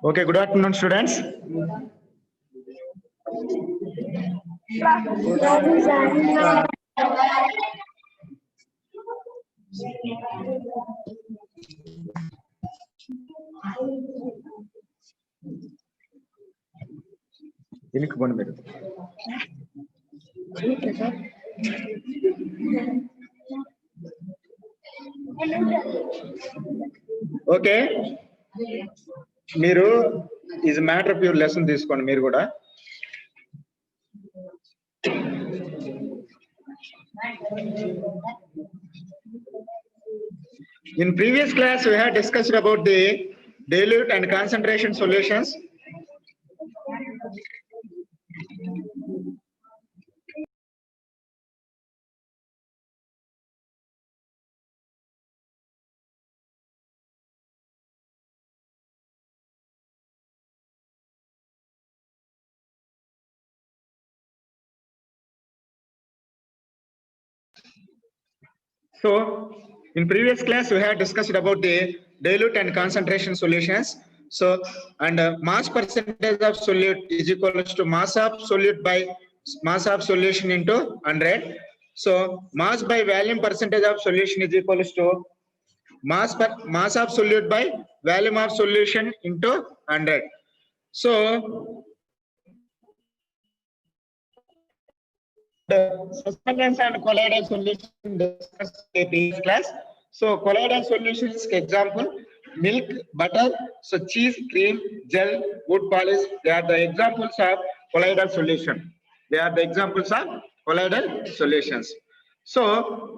Okay, good afternoon, students. Okay, మీరు is a matter of your lesson తీసుకోండి మీరు కూడా. In previous class we have discussed about the dilute and concentration solutions. So in previous class we have discussed about the dilute and concentration solutions. So and mass percentage of solute is equal to mass of solute by mass of solution into 100. So mass by volume percentage of solution is equal to mass of solute by volume of solution into 100. So the suspensions and colloidal solution discussed in previous class. So colloidal solutions example milk, butter, so cheese, cream, gel, wood polish, they are the examples of colloidal solution. They are the examples of colloidal solutions. So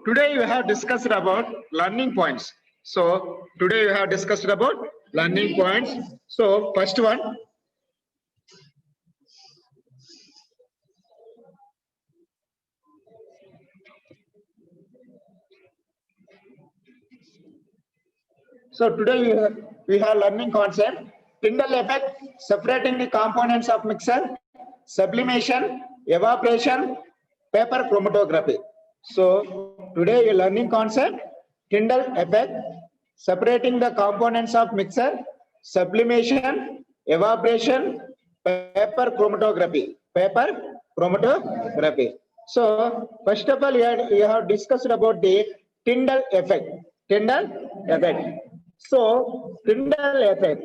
today we have discussed about learning points. So today we have discussed about learning points. So first one, so today we have learning concept, Tyndall effect, separating the components of mixer, sublimation, evaporation, paper chromatography. So today we learning concept, Tyndall effect, separating the components of mixer, sublimation, evaporation, paper chromatography. Paper chromatography. So first of all, we have discussed about the Tyndall effect. Tyndall effect. So Tyndall effect.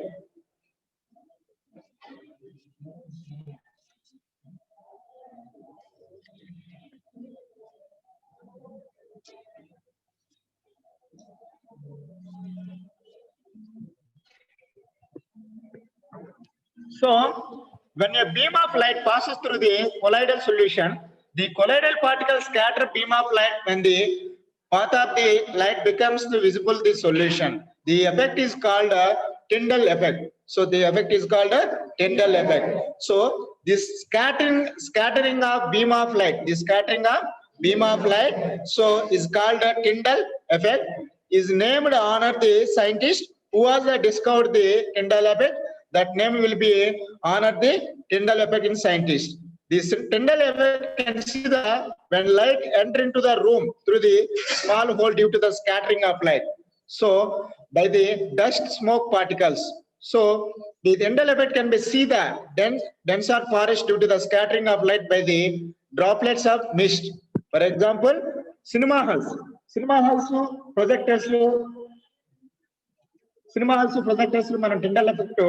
So when a beam of light passes through the colloidal solution, the colloidal particles scatter beam of light when the path of the light becomes visible the solution. The effect is called a Tyndall effect. So the effect is called a Tyndall effect. So this scattering of beam of light, so is called a Tyndall effect, is named honor the scientist who has discovered the Tyndall effect. That name will be honor the Tyndall effect in scientist. This Tyndall effect can see the when light enter into the room through the small hole due to the scattering of light. So by the dust smoke particles. So the Tyndall effect can be see the denser forest due to the scattering of light by the droplets of mist. For example, cinema halls projectors మనం Tyndall effect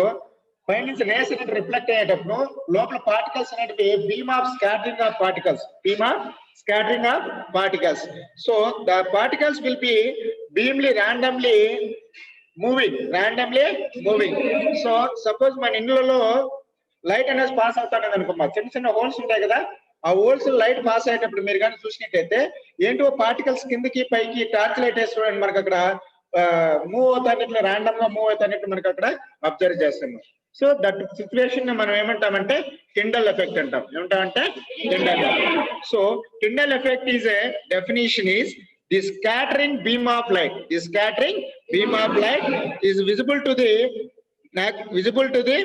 పైన నుంచి race అనేది reflect అయ్యేటప్పుడు లోపల particles అనేటివి beam of scattering of particles. So the particles will be beamly randomly moving. So suppose మన ఇండ్లలో light అనేది పాస్ అవుతానని అనుకోమా, చిన్న హోల్స్ ఉంటాయి కదా, ఆ హోల్స్ లైట్ పాస్ అయ్యేటప్పుడు మీరు కానీ చూసినట్టయితే ఏంటో పార్టికల్స్ కిందకి పైకి టార్చ్ లైట్ వేసి చూడండి, మనకు అక్కడ మూవ్ అవుతానికి ర్యాండమ్ గా మూవ్ అవుతానికి మనకు అక్కడ అబ్జర్వ్ చేస్తున్నాం. సో దట్ సిచ్యువేషన్ మనం ఏమంటామంటే Tyndall effect అంటాం. ఏమంటామంటే Tyndall effect. So Tyndall effect is a definition is the scattering beam of light. The scattering beam of light is visible to the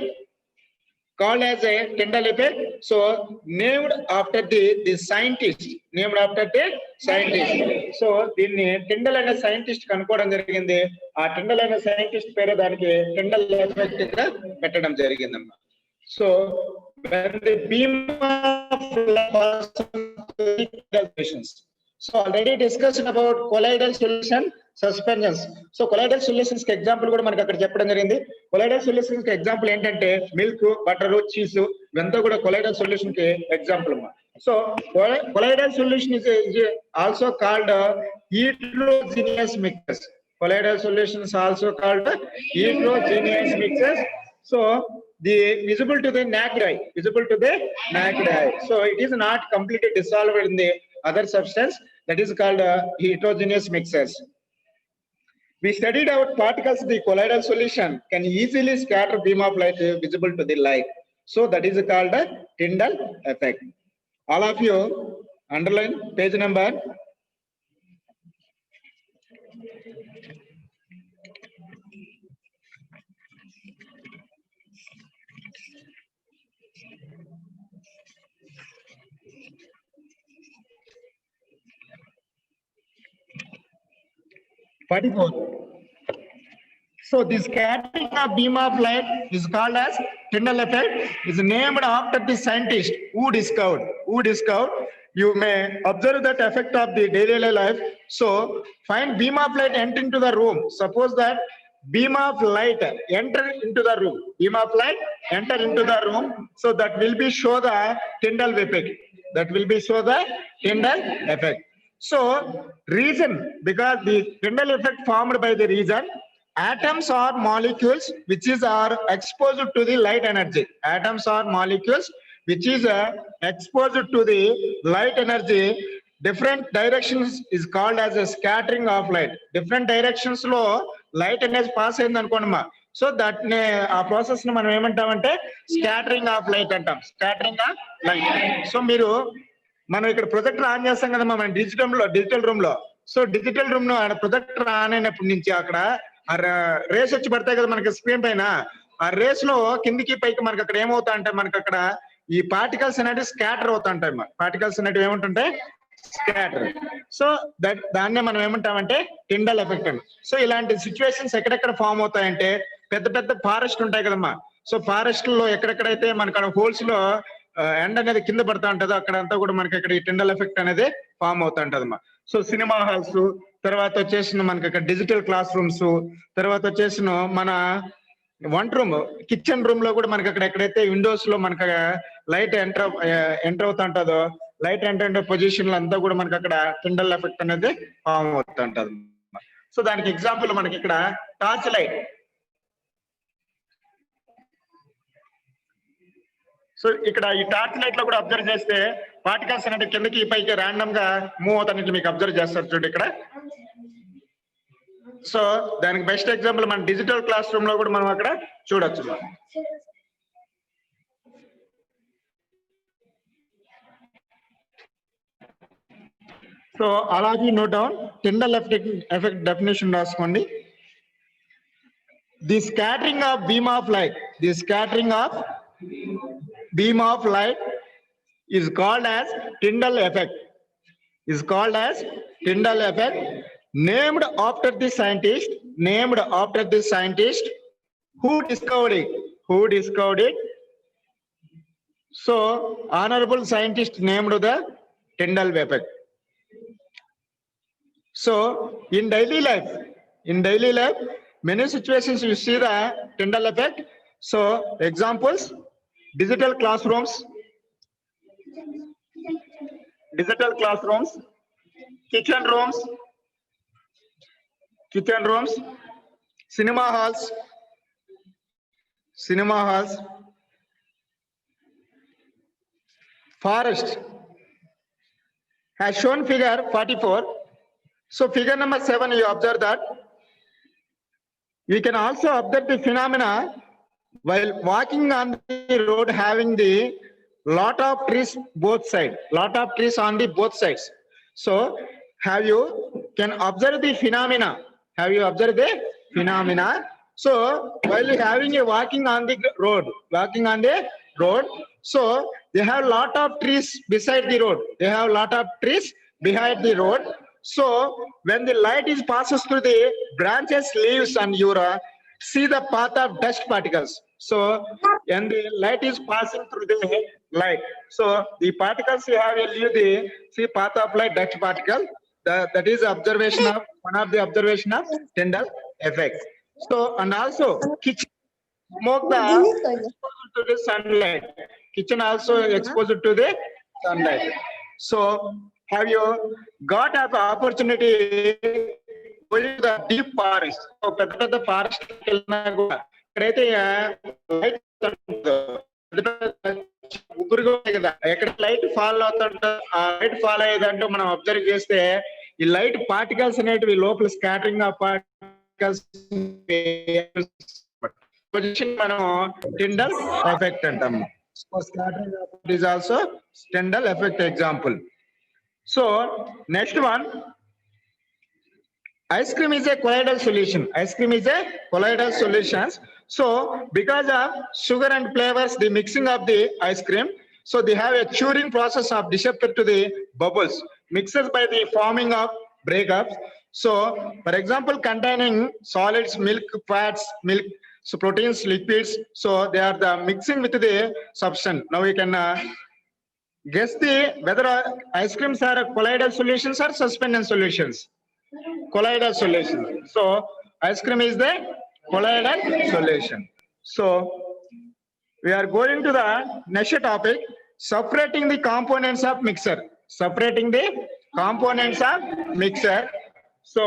called as a Tyndall effect. So named after the scientist, named after the scientist. So దీన్ని Tyndall అనే scientist కనుక్కోవడం జరిగింది. ఆ Tyndall అనే scientist పేరు దానికి Tyndall effect గా పెట్టడం జరిగిందమ్మా. So when the beam of light, so already discussed about colloidal solution suspensions. So colloidal solutions కి ఎగ్జాంపుల్ కూడా మనకి అక్కడ చెప్పడం జరిగింది. colloidal solutions కి ఎగ్జాంపుల్ ఏంటంటే మిల్క్, బటర్, చీజ్ ఇవంతా కూడా colloidal solution కి ఎగ్జాంపుల్ అమ్మా. So colloidal solution is also called heterogeneous mixtures. colloidal solution is also called heterogeneous mixtures. So the visible to the naked eye, visible to the naked eye. So it is not completely dissolved in the other substance, that is called heterogeneous mixtures. We studied out particles. The colloidal solution can easily scatter beam of light visible to the light. So that is called a Tyndall effect. All of you underline page number 44. So this scattering of beam of light is called as Tyndall effect. Is named after the scientist who discovered. You may observe that effect of the daily life. So find beam of light enter into the room. Suppose that beam of light enter into the room. Beam of light enter into the room. So that will be show the Tyndall effect. That will be show the Tyndall effect. So reason, because the Tyndall effect formed by the reason, atoms or molecules which is are exposed to the light energy. Atoms or molecules which is exposed to the light energy, different directions is called as a scattering of light. Different directions లో light అనేది pass అయింది అనుకోండి. So that ఆ process ని మనం ఏమంటామంటే scattering of light అంటాం. Scattering of light. So మనం ఇక్కడ ప్రొజెక్టర్ ఆన్ చేస్తాం కదమ్మా మన డిజిటల్ రూమ్ లో. సో డిజిటల్ రూమ్ లో ప్రొజెక్టర్ ఆన్ అయినప్పటి నుంచి అక్కడ రేస్ వచ్చి పడతాయి కదా మనకి స్క్రీన్ పైన. ఆ రేస్ లో కిందికి పైకి మనకి అక్కడ ఏమవుతా అంటే మనకి అక్కడ ఈ పార్టికల్స్ అనేవి స్కాటర్ అవుతా ఉంటాయి. పార్టికల్స్ అనేవి ఏమంటుంటాయి స్కాటర్. సో దాన్నే మనం ఏమంటామంటే టిండల్ ఎఫెక్ట్ అని. సో ఇలాంటి సిచ్యువేషన్స్ ఎక్కడెక్కడ ఫామ్ అవుతాయంటే పెద్ద పెద్ద ఫారెస్ట్ ఉంటాయి కదమ్మా. సో ఫారెస్ట్ లో ఎక్కడెక్కడైతే మనకి హోల్స్ లో ఎండ్ అనేది కింద పడతా ఉంటుందో అక్కడంతా కూడా మనకి ఇక్కడ ఈ టిండల్ ఎఫెక్ట్ అనేది ఫామ్ అవుతా ఉంటదమ్మా. సో సినిమా హాల్స్, తర్వాత వచ్చేసిన మనకి ఇక్కడ డిజిటల్ క్లాస్ రూమ్స్, తర్వాత వచ్చేసిన మన వంట రూమ్, కిచెన్ రూమ్ లో కూడా మనకి అక్కడ ఎక్కడైతే విండోస్ లో మనకి లైట్ ఎంటర్ అవుతా ఉంటుందో లైట్ ఎంటర్ పొజిషన్ లో అంతా కూడా మనకి అక్కడ టిండల్ ఎఫెక్ట్ అనేది ఫామ్ అవుతా ఉంటది. సో దానికి ఎగ్జాంపుల్ మనకి ఇక్కడ టార్చ్ లైట్. సో ఇక్కడ ఈ టార్చ్ లైట్ లో కూడా అబ్జర్వ్ చేస్తే పార్టికల్స్ అనేది కిందకి పైకి ర్యాండమ్ గా మూవ్ అవుతానికి మీకు అబ్జర్వ్ చేస్తారు చూడండి ఇక్కడ. సో దానికి బెస్ట్ ఎగ్జాంపుల్ మన డిజిటల్ క్లాస్ రూమ్ లో కూడా మనం అక్కడ చూడొచ్చు. సో అలాగే note down Tyndall effect definition రాసుకోండి. The scattering of beam of light, the scattering of beam of light is called as Tyndall effect. Is called as Tyndall effect, named after the scientist who discovered it. So honorable scientist named the Tyndall effect. So in daily life many situations you see the Tyndall effect. So examples: digital classrooms, kitchen rooms, cinema halls, forest. As shown figure 44. So figure number 7, you observe that you can also observe the phenomena while walking on the road having the lot of trees both sides, on the both sides. So can observe the phenomena. Have you observed the phenomena? So while having a walking on the road. So they have lot of trees beside the road. They have lot of trees behind the road. So when the light is passes through the branches, leaves, and you see the path of dust particles. So when the light is passing through the light, so the particles you have will leave the see path of light dust particle. That is observation of one of the observation of Tyndall effect. So and also kitchen smoke the exposed to the sunlight. Kitchen also exposed to the sunlight. So have you got an opportunity going to the deep forest? So the forest light కదా ఎక్కడ light fall అవుతుంటో ఆ light fall అయ్యేదంటూ మనం observe చేస్తే ఈ light particles అనేటివి లోపల scattering of particles position మనం Tyndall effect అంటాము. So scattering effect is also Tyndall effect example. So next one, ice cream is a colloidal solution. Ice cream is a colloidal solution. So because of sugar and flavors, the mixing of the ice cream, so they have a curing process of disrupted to the bubbles, mixes by the forming of breakups. So for example, containing solids, milk, fats, milk, so proteins, lipids, so they are the mixing with the substance. Now we can guess the whether ice creams are colloidal solutions or suspended solutions. Colloidal solution. So ice cream is the colloidal solution. So we are going to the next topic, separating the components of mixer. Separating the components of mixer. So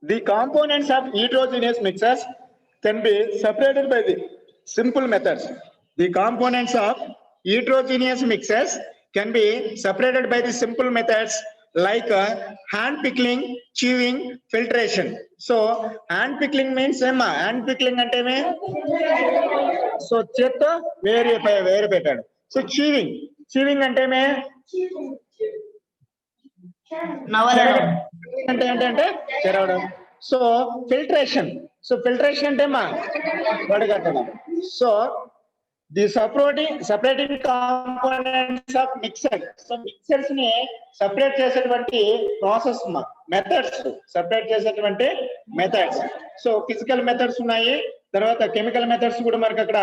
the components of heterogeneous mixers can be separated by the simple methods. The components of heterogeneous mixers can be separated by the simple methods like hand pickling, chewing, filtration. So hand pickling means hand pickling ante me so cheto వేరు పెట్టాడు. So chewing ante me అంటే ఏంటంటే తెరవడం. So filtration అంటే మా వడగట్టడం. So the separating components of mixer. So mixers ని separate చేసేటువంటి ప్రాసెస్ మెథడ్స్, సెపరేట్ చేసేటువంటి మెథడ్స్. సో ఫిజికల్ మెథడ్స్ ఉన్నాయి, తర్వాత కెమికల్ మెథడ్స్ కూడా మనకి అక్కడ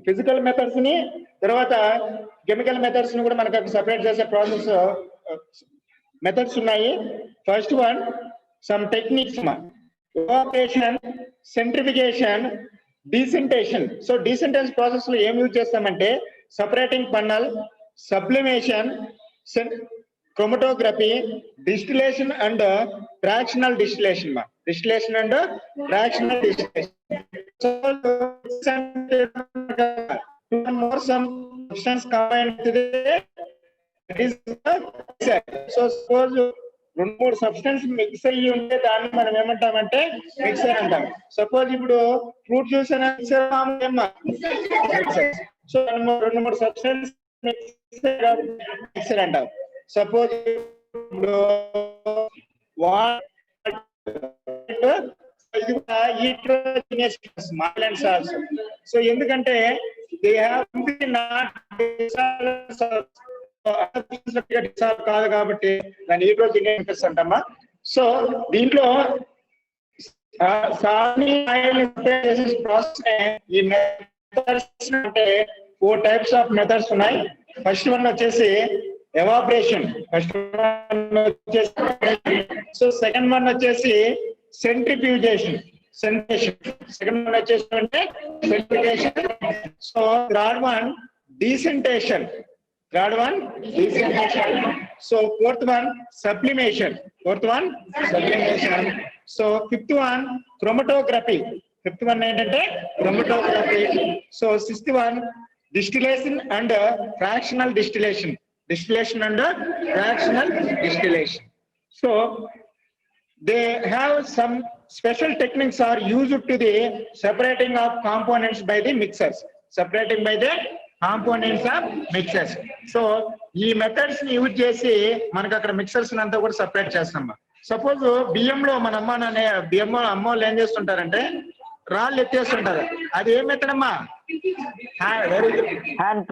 ఫిజికల్ మెథడ్స్ ని తర్వాత కెమికల్ మెథడ్స్ ని కూడా మనకు సెపరేట్ చేసే ప్రాసెస్ మెథడ్స్ ఉన్నాయి. First one some techniques evaporation, centrification, decantation. So decantation process లో ఏం యూజ్ చేస్తామంటే separating funnel, sublimation, chromatography, distillation and fractional distillation. Distillation and fractional distillation. So more some substance combined to the so suppose రెండు మూడు substance mix అయ్యి ఉంటే దాన్ని మనం ఏమంటామంటే మిక్సర్ అంటాం. సపోజ్ ఇప్పుడు ఫ్రూట్ జ్యూస్ అనే మిక్సర్. సో రెండు మూడు సబ్స్టెన్స్ మిక్సర్ అంటాం. సపోజ్ ఇప్పుడు సో ఎందుకంటే దే కాదు కాబట్టి దాన్ని హీట్రోజినియస్ అంటామా. సో దీంట్లో ఈ మెథడ్స్ అంటే 4 types ఆఫ్ మెథడ్స్ ఉన్నాయి. ఫస్ట్ వన్ వచ్చేసి ఎవాపరేషన్, సో సెకండ్ వన్ వచ్చేసి సెంట్రిఫ్యూగేషన్, సెకండ్ వన్ వచ్చేసి అంటే centrification. So third one decantation, so fourth one sublimation, so fifth one chromatography, ఏంటంటే chromatography. So sixth one distillation and fractional distillation, distillation and fractional distillation. So they have some special techniques are used to the separating of components by the mixers. Separating by the components of mixers. So ఈ methods ని use చేసి మనకు అక్కడ mixers అంతా కూడా separate చేస్తాం. Suppose బియ్యంలో మన అమ్మోళ్ళు ఏం చేస్తుంటారంటే రాళ్ళు ఎత్తేస్తుంటారు. అది ఏ మెథడ్ అమ్మా?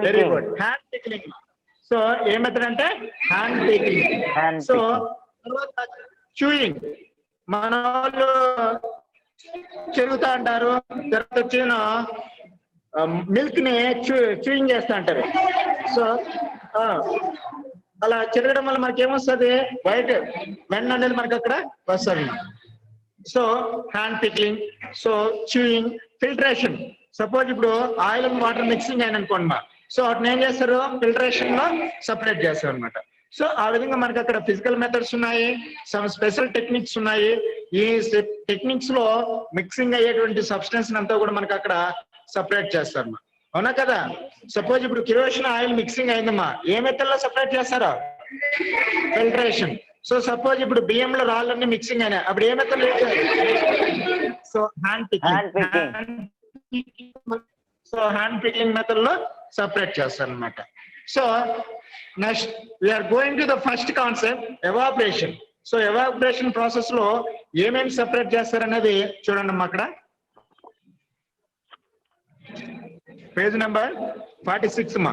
Very good, hand pickling. So ఏ మెథడ్ అంటే హ్యాండ్ పిక్లింగ్. సో తర్వాత చూయింగ్, మన వాళ్ళు చెరుగుతా అంటారు, తర్వాత వచ్చిన మిల్క్ ని చూయింగ్ చేస్తా అంటారు. సో అలా చెరగడం వల్ల మనకి ఏమొస్తుంది? వైట్ వెన్న అనేది మనకి అక్కడ వస్తుంది. So hand pickling, so chewing, filtration. Suppose ఇప్పుడు ఆయిల్ అండ్ వాటర్ మిక్సింగ్ అయిన అనుకోండి, సో వాటిని ఏం చేస్తారు? ఫిల్టరేషన్ లో సపరేట్ చేస్తారు అనమాట. సో ఆ విధంగా మనకి అక్కడ ఫిజికల్ మెథడ్స్ ఉన్నాయి, సమ్ స్పెషల్ టెక్నిక్స్ ఉన్నాయి. ఈ టెక్నిక్స్ లో మిక్సింగ్ అయ్యేటువంటి సబ్స్టెన్స్ అంతా కూడా మనకి అక్కడ సపరేట్ చేస్తారు. అవునా కదా? సపోజ్ ఇప్పుడు కిరోసిన్ ఆయిల్ మిక్సింగ్ అయిందమ్మా, ఏ మెథడ్ లో సపరేట్ చేస్తారో? ఫిల్టరేషన్. సో సపోజ్ ఇప్పుడు బియ్యంలో రాళ్ళన్నీ మిక్సింగ్ అయినాయి, అప్పుడు ఏ method? So hand pickling. So hand pickling method లో సపరేట్ చేస్తారు అనమాట. So next we are going to the first concept, evaporation. So evaporation process లో ఏమేమి సెపరేట్ చేస్తారనేది చూడండి అమ్మా. అక్కడ పేజ్ నెంబర్ 46 మా.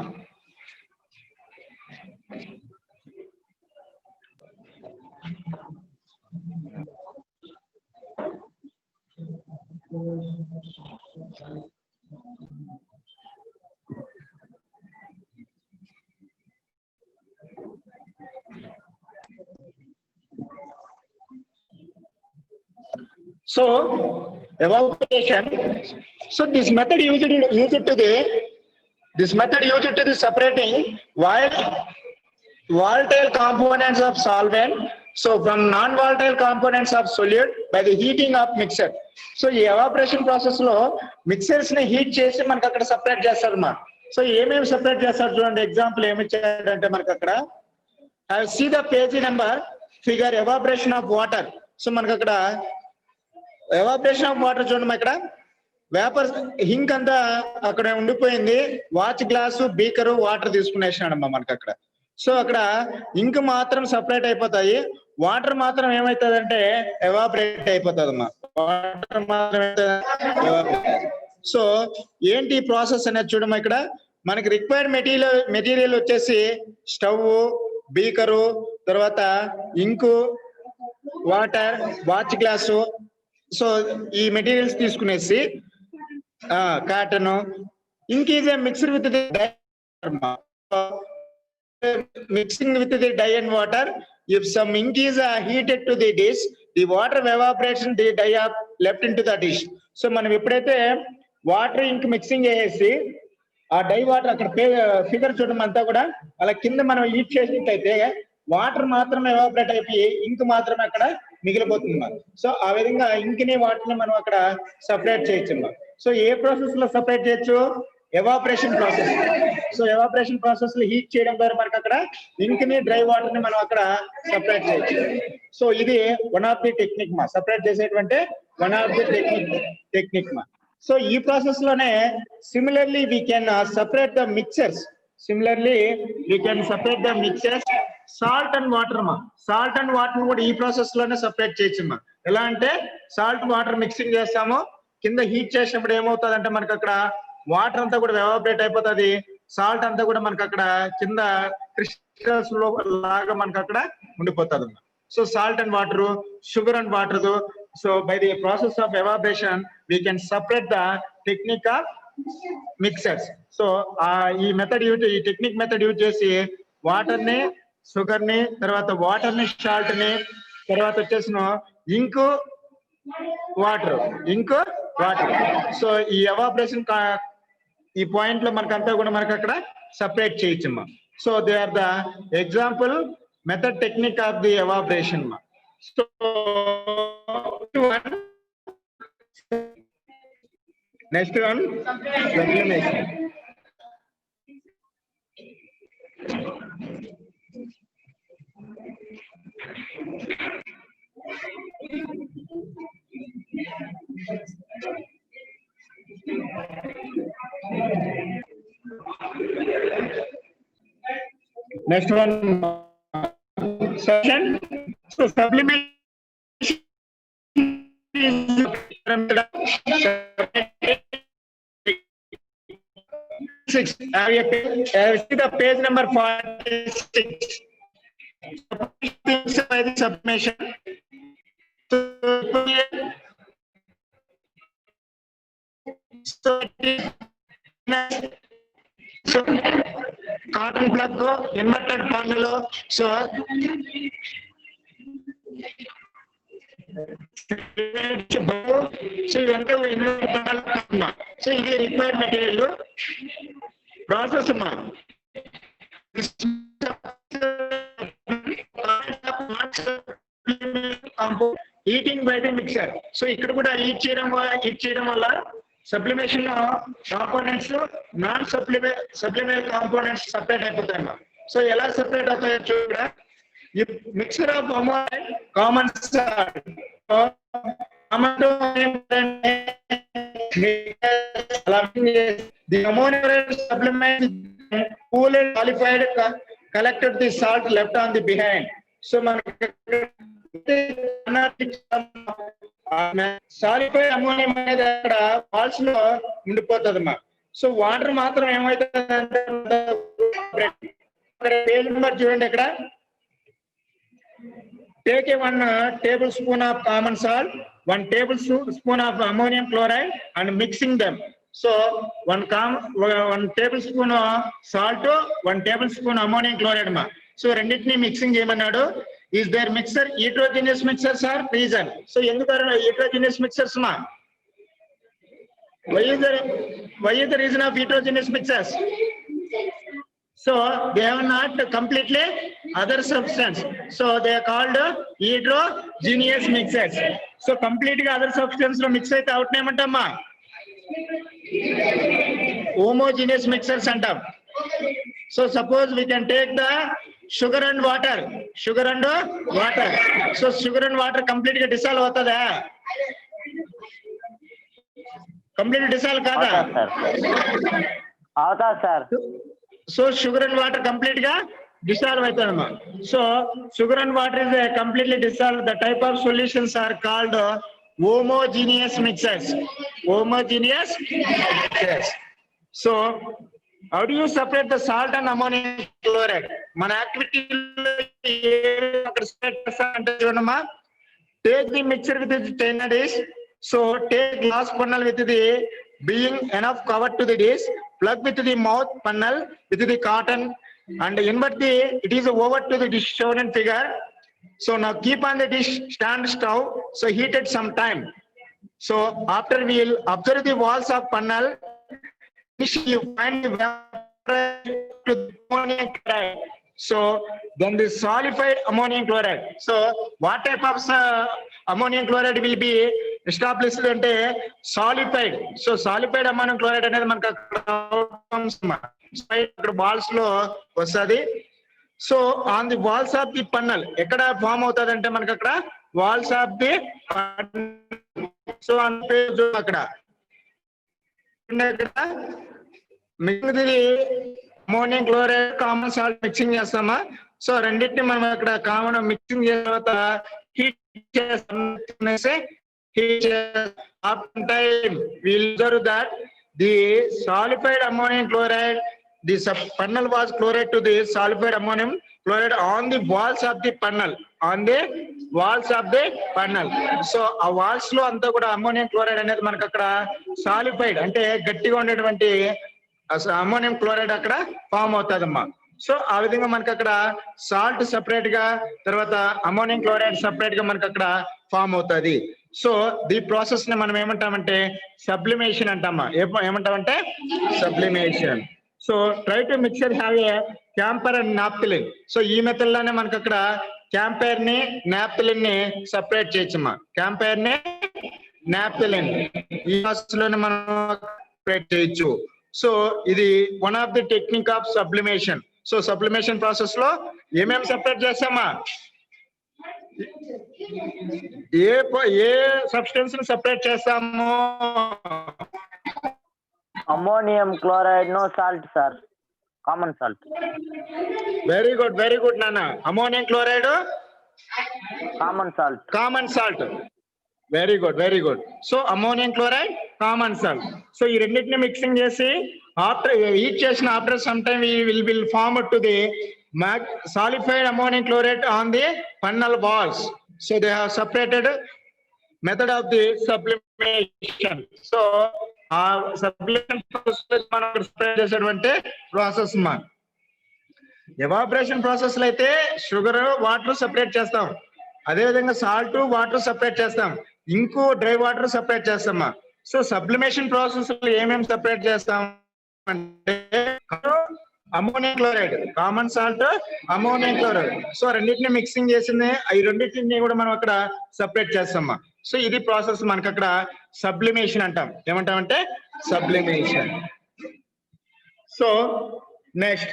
So evaporation. So this method used to the separating volatile components of solvent. So from non-volatile components of solute by the heating of mixer. So ఈ evaporation process లో mixers ని heat చేసి మనకి అక్కడ separate చేస్తారు మా. So ఏమేమి separate చేస్తారు చూడండి. ఎగ్జాంపుల్ ఏమి ఇచ్చారంటే మనకి అక్కడ see the page number figure evaporation of water. So మనకి అక్కడ ఎవాపరేషన్ ఆఫ్ వాటర్ చూడమ్మా. ఇక్కడ వేపర్ హింక్ అంతా అక్కడ ఉండిపోయింది, వాచ్ గ్లాసు బీకరు వాటర్ తీసుకునేసినాడమ్మా మనకి అక్కడ. సో అక్కడ ఇంక్ మాత్రం సపరేట్ అయిపోతాయి, వాటర్ మాత్రం ఏమవుతుందంటే ఎవాపరేట్ అయిపోతుందమ్మా. వాటర్ మాత్రం సో ఏంటి ప్రాసెస్ అనేది చూడమ్మా. ఇక్కడ మనకి రిక్వైర్డ్ మెటీరియల్ వచ్చేసి స్టవ్, బీకరు, తర్వాత ink, water, watch glass. So ఈ మెటీరియల్స్ తీసుకునేసి cotton, ink is a mixed with the dye, mixing with the dye and water. If some ink is heated to the dish, the water evaporation, the dye are left in to the dish. So మనం ఎప్పుడైతే water ఇంక్ mixing చేసేసి ఆ die water అక్కడ figure చూడడం అంతా కూడా అలా కింద మనం హీట్ చేసినట్లయితే వాటర్ మాత్రం ఎవాపరేట్ అయిపోయి ఇంక్ మాత్రమే అక్కడ మిగిలిపోతుంది. సో ఆ విధంగా ఇంక్ ని వాటర్ ని మనం అక్కడ సపరేట్ చేయొచ్చు. సో ఏ ప్రాసెస్ లో సపరేట్ చేయొచ్చు? Evaporation process. So evaporation process లో హీట్ చేయడం ద్వారా మనకి అక్కడ ఇంక్ ని, డ్రై వాటర్ ని మనం అక్కడ సపరేట్ చేయొచ్చు. సో ఇది వన్ ఆఫ్ ది టెక్నిక్ మా, సపరేట్ చేసేటువంటి వన్ ఆఫ్ ది టెక్నిక్ మా. సో ఈ ప్రాసెస్ లోనే similarly we can separate the mixtures. Salt and water మా. సాల్ట్ అండ్ వాటర్ కూడా ఈ ప్రాసెస్ లోనే సపరేట్ చేయొచ్చు మా. ఎలా అంటే సాల్ట్ వాటర్ మిక్సింగ్ చేస్తాము, కింద హీట్ చేసినప్పుడు ఏమవుతుంది అంటే మనకి అక్కడ వాటర్ అంతా కూడా ఎవాపరేట్ అయిపోతుంది, సాల్ట్ అంతా కూడా మనకి అక్కడ కింద క్రిస్టల్స్ లో లాగా మనకి అక్కడ ఉండిపోతుంది. So salt and water, sugar and water. So by the process of evaporation we can separate the technique of mixers. So ఈ మెథడ్ ఈ టెక్నిక్ మెథడ్ యూజ్ చేసి వాటర్ ని, షుగర్ ని, తర్వాత వాటర్ ని, సాల్ట్ ని, తర్వాత వచ్చేసిన ఇంకు, వాటర్. సో ఈ ఎవాపరేషన్ ఈ పాయింట్ లో మనకంతా కూడా మనకి అక్కడ సపరేట్ చేయొచ్చమ్మా. So they are the example method technique of the evaporation మా. So next one sublimation. Next one, section. So sublimation is six. See the page number 46. Submission. So cotton plug inverted panel. So ఇది required material process అమ్మా. Heating by the mixer. So ఇక్కడ కూడా heat చేయడం వల్ల sublimation components non sublime components separate అయిపోతాయి. So ఎలా separate అవుతాయో చూడ. Mixer of ammonium common salt. The ammonium supplement cool and qualified collected the salt left on the behind. So solidified ammonium అనేది అక్కడ వాల్స్ లో ఉండిపోతుందమ్మా. So water మాత్రం ఏమవుతుందంటే page number చూడండి. ఇక్కడ take a 1 tablespoon of common salt, 1 tablespoon of ammonium chloride and mixing them. So 1 tablespoon salt, 1 tablespoon ammonium chloride ma. So రెండింటిని mixing చేయమన్నాడు. Is there mixer heterogeneous mixers or reason? So ఎందుకు heterogeneous mixers ma? Why is the reason of heterogeneous mixers? So they have not completely other substance. So they are called heterogeneous mixers. So completely other substance lo mix aithe out nemantamma homogeneous mixers antam. So suppose we can take the sugar and water. So sugar and water completely dissolve avutada? Completely dissolve kada? avada sir. So sugar and water completely dissolve aitadamma. So sugar and water is a completely dissolved. The type of solutions are called homogeneous mixers. So how do you separate the salt and ammonium chloride? Mana activity take the mixture with the strainer dish. So take glass funnel with the being enough covered to the dish. Plug with the mouth funnel with the cotton and invert it is over to the dish shown in figure. So now keep on the dish stand stove. So heat it some time. So after we will observe the walls of funnel, you find the ammonium chloride. So then the solidified ammonium chloride. So what type of ammonium chloride will be established ante solidified. So solidified ammonium chloride అనేది మనకు అక్కడ walls లో వస్తది. So on the walls of the funnel ఎక్కడ form అవుతుంది అంటే మనకు అక్కడ వాల్స్ ఆఫ్ ది సో అంటే అక్కడ మిగిలినది ammonium chloride common salt mixing చేస్తామా. సో రెండింటిని మనం అక్కడ కామన్ మిక్సింగ్ చేసిన తర్వాత హీట్ చేస్తాం. After time we will observe that the solidified ammonium chloride, the funnel was chloride to the solidified ammonium chloride on the walls of the funnel. So ఆ walls లో అంతా కూడా అమ్మోనియం క్లోరైడ్ అనేది మనకు అక్కడ సాలిఫైడ్ అంటే గట్టిగా ఉండేటువంటి అమ్మోనియం క్లోరైడ్ అక్కడ ఫామ్ అవుతుందమ్మా. సో ఆ విధంగా మనకు అక్కడ సాల్ట్ సపరేట్ గా తర్వాత అమ్మోనియం క్లోరైడ్ సపరేట్ గా మనకు అక్కడ ఫామ్ అవుతుంది. సో ది ప్రాసెస్ ని మనం ఏమంటామంటే సబ్లిమేషన్ అంటామా. ఏమంటామంటే sublimation. So try to mixture have a camper and naphthalene. So ఈ మెథడ్ లోనే మనకు అక్కడ క్యాంపైర్ ని నాప్థలిన్ ని సపరేట్ చేయొచ్చమ్మా. క్యాంపైర్ ని నాప్థలిన్ ఈ ప్రాసెస్ లోనే మనం సపరేట్ చేయొచ్చు. సో ఇది one of the technique of sublimation. So sublimation process లో ఏమేమి సపరేట్ చేస్తామా, ఏ సబ్స్టెన్స్ ని సపరేట్ చేస్తామో Ammonium chloride, no salt, sir. Common salt. Very good, Nana. Ammonium chloride, Common salt. common salt. Very good. So ammonium chloride, common salt. So you రెండింటిని mixing చేసి after heat చేసిన after some time we will form to the solidified ammonium chloride on the funnel walls. So they have separated method of the sublimation. So sublimation process మనం separate చేసేటువంటి process మా evaporation process లో అయితే sugar water separate చేస్తాం, అదే విధంగా salt water separate చేస్తాం, ink dry water separate చేస్తామా. సో సబ్లిమేషన్ ప్రాసెస్ లో ఏమేమి సెపరేట్ చేస్తాం అంటే ammonium chloride, common salt, ammonium chloride. So రెండింటిని మిక్సింగ్ చేసింది, ఈ రెండింటిని కూడా మనం అక్కడ సెపరేట్ చేస్తామా. సో ఇది ప్రాసెస్ మనకి అక్కడ సబ్లిమేషన్ అంటాం. ఏమంటామంటే sublimation. So next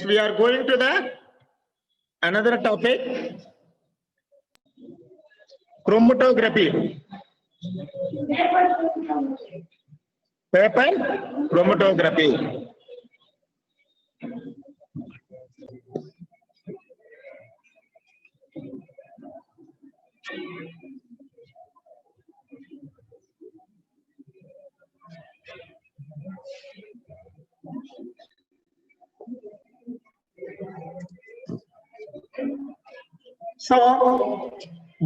we are going to the another topic, chromatography. Paper chromatography. So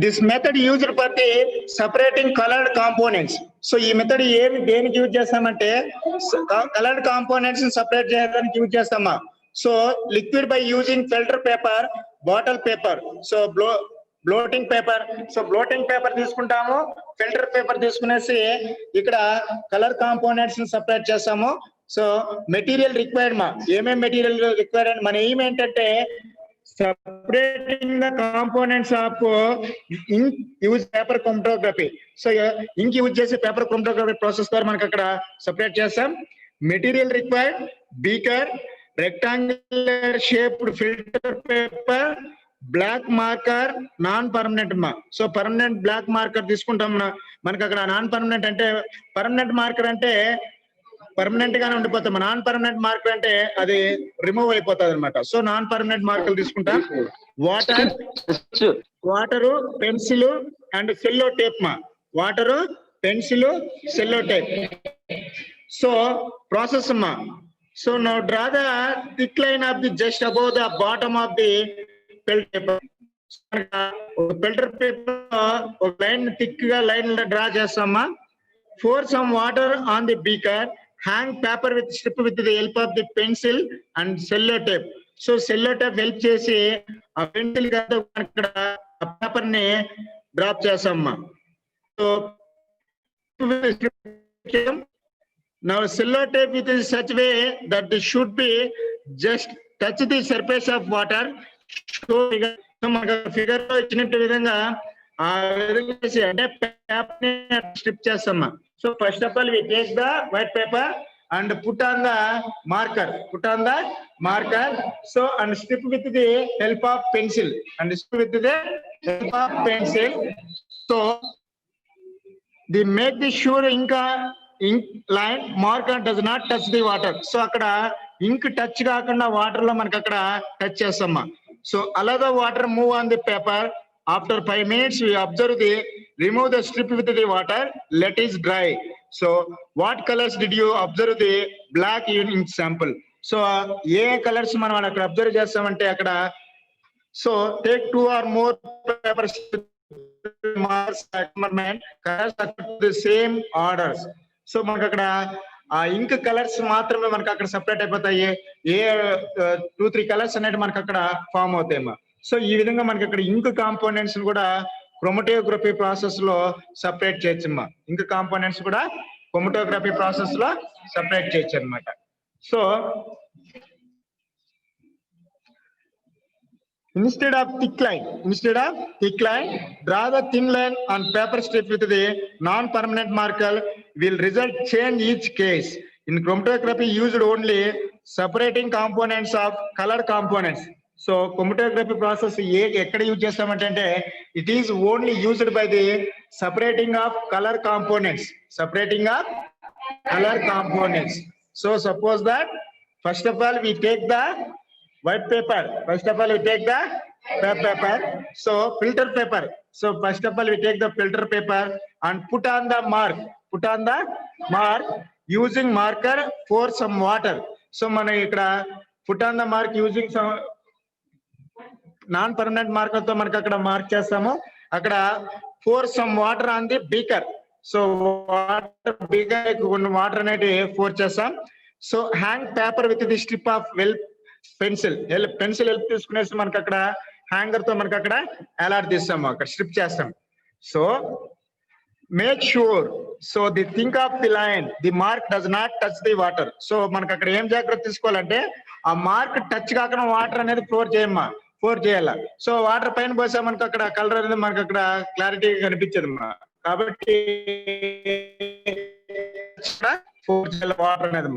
this method used for the separating colored components. So ఈ మెథడ్ దేనికి యూజ్ చేస్తామంటే కలర్డ్ కాంపోనెంట్స్ సెపరేట్ చేయడానికి use చేస్తామా. So liquid by using filter paper, bottle paper, so bloating paper. So bloating paper తీసుకుంటాము, filter paper తీసుకునేసి ఇక్కడ colour components separate చేస్తాము. So material required మా ఏమేమి మెటీరియల్ రిక్వైర్డ్ అని మన ఏం ఏంటంటే separating the components of ink use paper chromatography. So ink use చేసే paper chromatography process ద్వారా మనకి అక్కడ సెపరేట్ చేస్తాం. Material required beaker, rectangular shaped filter paper, black marker, non permanent మా. సో పర్మనెంట్ బ్లాక్ మార్కర్ తీసుకుంటాం మనకి అక్కడ. నాన్ పర్మనెంట్ అంటే పర్మనెంట్ మార్కర్ అంటే పర్మనెంట్ గానే ఉండిపోతాం, నాన్ పర్మనెంట్ మార్కర్ అంటే అది రిమూవ్ అయిపోతుంది అనమాట. సో నాన్ పర్మనెంట్ మార్కర్ తీసుకుంటాం. వాటరు, పెన్సిల్ అండ్ సెల్లో టేప్ మా. వాటరు, పెన్సిల్, సెల్లో టేప్. సో ప్రాసెస్ అమ్మా. So now draw the thick line of the just above the bottom of the filter paper. Filter paper ఒక line thick గా line draw చేస్తామా. pour some water on the beaker, hang paper with strip with the help of the pencil and cello tape. So cello tape help చేసి ఆ pencil గద్ద అక్కడ ఆ paper ని drop చేస్తామా. So now cello tape with such way that it should be just touch the surface of water. So మనకు figure లో ఇచ్చినట్టు విధంగా ఆ విధంగా చేసి అంటే పేపర్ ని స్ట్రిప్ చేస్తామా. So first of all we take the white paper and put on the marker, so and strip with the help of pencil so they make the sure ink line marker does not touch the water. So akkada ink touch kaakunda water lo manaki akkada touch chestamma. So allow the water move on the paper. After 5 minutes, we observe remove the strip with the water, let it dry. So what colors did you observe the black ink sample? So A colours మనం అక్కడ observe చేస్తామంటే అక్కడ so take 2 or more papers the same orders. So మనకు అక్కడ ఆ ఇంక్ colours మాత్రమే మనకు అక్కడ సెపరేట్ అయిపోతాయి. ఏ 2-3 కలర్స్ అనేది మనకు అక్కడ ఫామ్ అవుతాయమ్మా. సో ఈ విధంగా మనకి అక్కడ ఇంక్ కాంపోనెంట్స్ కూడా క్రోమటోగ్రఫీ ప్రాసెస్ లో సెపరేట్ చేయొచ్చమ్మా. ఇంక్ కాంపోనెంట్స్ కూడా క్రోమటోగ్రఫీ ప్రాసెస్ లో సెపరేట్ చేయొచ్చు అనమాట. So instead of thick line, draw the thin line on paper strip with the non-permanent marker will result change each case. In chromatography used only separating components of colored components. So chromatography process ఎక్కడ use చేస్తామంటే it is only used by the separating of color components. So suppose that first of all we take the white paper. Paper. So filter paper. So first of all we take the filter paper and put on the mark using marker for some water. So మనం ఇక్కడ put on the mark using some non permanent marker తో మనకి అక్కడ mark చేస్తాము. అక్కడ pour some water on the beaker. So water అనేది pour చేస్తాం. So hang paper with the strip of pencil help తీసుకునేసి మనకి అక్కడ హ్యాంగర్ తో మనకి అక్కడ ఎలాడదీస్తాము, అక్కడ స్ట్రిప్ చేస్తాం. So make sure so the think of the line the mark does not touch the water. So మనకి అక్కడ ఏం జాగ్రత్త తీసుకోవాలంటే ఆ మార్క్ టచ్ కాకుండా వాటర్ అనేది ఫోర్ చేయాల. సో వాటర్ పైన పోసా మనకు అక్కడ కలర్ అనేది మనకు అక్కడ క్లారిటీగా కనిపించదు. కాబట్టి వాటర్ అనేది